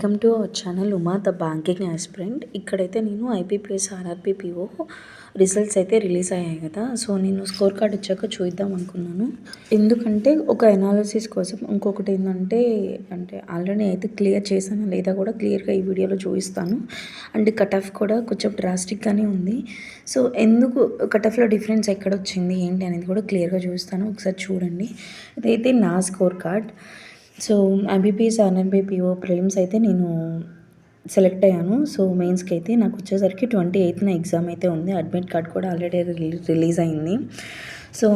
Welcome to our channel Uma the banking aspirant. ఇక్కడైతే నేను IPPS RRB PO results అయితే release అయ్యాయి కదా. సో నేను స్కోర్ కార్డ్ వచ్చాక చూద్దాం అనుకున్నాను. ఎందుకంటే ఒక ఎనాలిసిస్ కోసం. ఇంకొకటి ఏంటంటే ఆల్రెడీ అయితే క్లియర్ చేశాను లేదా కూడా క్లియర్గా ఈ వీడియోలో చూపిస్తాను. అండ్ కట్ ఆఫ్ కూడా కొంచెం డ్రాస్టిక్గానే ఉంది. సో ఎందుకు కట్ ఆఫ్లో డిఫరెన్స్ ఎక్కడ వచ్చింది ఏంటి అనేది కూడా క్లియర్గా చూపిస్తాను. ఒకసారి చూడండి. ఇదైతే నా score card. So IBPS RRB PO prelims అయితే నేను సెలెక్ట్ అయ్యాను. సో మెయిన్స్కి అయితే నాకు వచ్చేసరికి 28న ఎగ్జామ్ అయితే ఉంది. అడ్మిట్ కార్డ్ కూడా ఆల్రెడీ రిలీజ్ అయింది. సో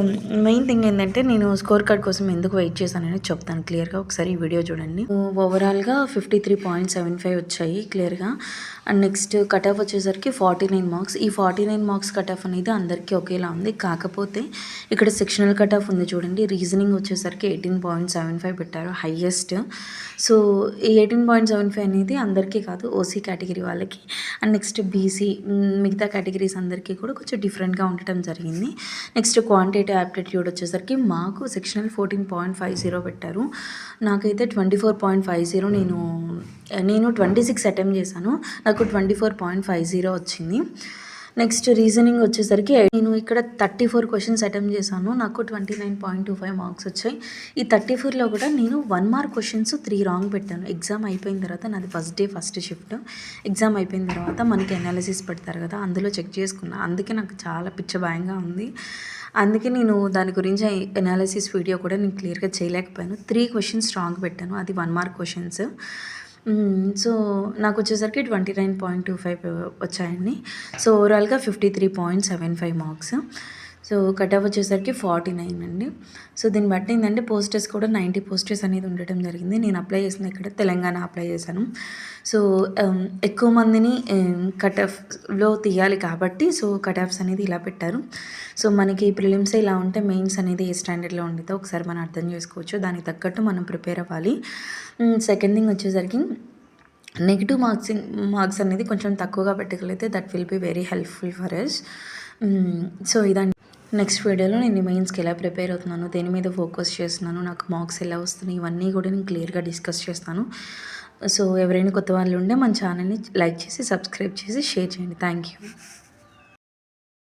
మెయిన్ థింగ్ ఏంటంటే నేను స్కోర్ కార్డ్ కోసం ఎందుకు వెయిట్ చేశానని చెప్తాను క్లియర్గా. ఒకసారి ఈ వీడియో చూడండి. ఓవరాల్గా 53.75 వచ్చాయి క్లియర్గా. అండ్ నెక్స్ట్ కట్ ఆఫ్ వచ్చేసరికి 49 మార్క్స్. ఈ 49 మార్క్స్ కట్ ఆఫ్ అనేది అందరికీ ఒకేలా ఉంది. కాకపోతే ఇక్కడ సెక్షనల్ కట్ ఆఫ్ ఉంది చూడండి. రీజనింగ్ వచ్చేసరికి 18.75 పెట్టారు హైయెస్ట్. సో ఈ 18.75 అనేది అందరికీ కాదు, ఓసీ కేటగిరీ వాళ్ళకి. అండ్ నెక్స్ట్ బీసీ మిగతా కేటగిరీస్ అందరికీ కూడా కొంచెం డిఫరెంట్గా ఉండటం జరిగింది. నెక్స్ట్ క్వాంటిటేటివ్ యాప్టిట్యూడ్ వచ్చేసరికి మాకు సెక్షనల్ 14.50 పెట్టారు. నాకైతే 24.50. నేను 26 అటెంప్ట్ చేశాను. నాకు 24.50 వచ్చింది. నెక్స్ట్ రీజనింగ్ వచ్చేసరికి నేను ఇక్కడ 34 క్వశ్చన్స్ అటెంప్ట్ చేశాను. నాకు 29.25 మార్క్స్ వచ్చాయి. ఈ 34లో కూడా నేను 1 మార్క్ క్వశ్చన్స్ 3 రాంగ్ పెట్టాను. ఎగ్జామ్ అయిపోయిన తర్వాత నాది ఫస్ట్ షిఫ్ట్. ఎగ్జామ్ అయిపోయిన తర్వాత మనకి అనాలిసిస్ పెడతారు కదా, అందులో చెక్ చేసుకున్నా. అందుకే నాకు చాలా భయంగా ఉంది. అందుకే నేను దాని గురించి అనాలిసిస్ వీడియో కూడా నేను క్లియర్గా చేయలేకపోయాను. 3 క్వశ్చన్స్ రాంగ్ పెట్టాను, అది 1 మార్క్ క్వశ్చన్స్. సో నాకు వచ్చేసరికి 29.25 వచ్చాయండి. సో ఓవరాల్గా 53.75 మార్క్స్. సో కట్ ఆఫ్ వచ్చేసరికి 49 అండి. సో దీన్ని బట్టి ఏంటంటే పోస్టర్స్ కూడా 90 పోస్టర్స్ అనేది ఉండటం జరిగింది. నేను అప్లై చేసింది ఇక్కడ తెలంగాణ అప్లై చేశాను. సో ఎక్కువ మందిని కట్ ఆఫ్లో తీయాలి కాబట్టి సో కట్ ఆఫ్స్ అనేది ఇలా పెట్టారు. సో మనకి ప్రిలిమ్స్ ఇలా ఉంటే మెయిన్స్ అనేది ఏ స్టాండర్డ్లో ఉండేదో ఒకసారి మనం అర్థం చేసుకోవచ్చు. దానికి తగ్గట్టు మనం ప్రిపేర్ అవ్వాలి. సెకండ్ థింగ్ వచ్చేసరికి నెగిటివ్ మార్క్స్ అనేది కొంచెం తక్కువగా పెట్టగలిగితే that will be very helpful for us. So ఇదండి. నెక్స్ట్ వీడియోలో నేను మెయిన్స్కి ఎలా ప్రిపేర్ అవుతున్నాను, దేని మీద ఫోకస్ చేస్తున్నాను, నాకు మార్క్స్ ఎలా వస్తున్నాయి, ఇవన్నీ కూడా నేను క్లియర్గా డిస్కస్ చేస్తాను. సో ఎవరైనా కొత్త వాళ్ళు ఉంటే మన ఛానల్ని లైక్ చేసి సబ్స్క్రైబ్ చేసి షేర్ చేయండి. Thank you.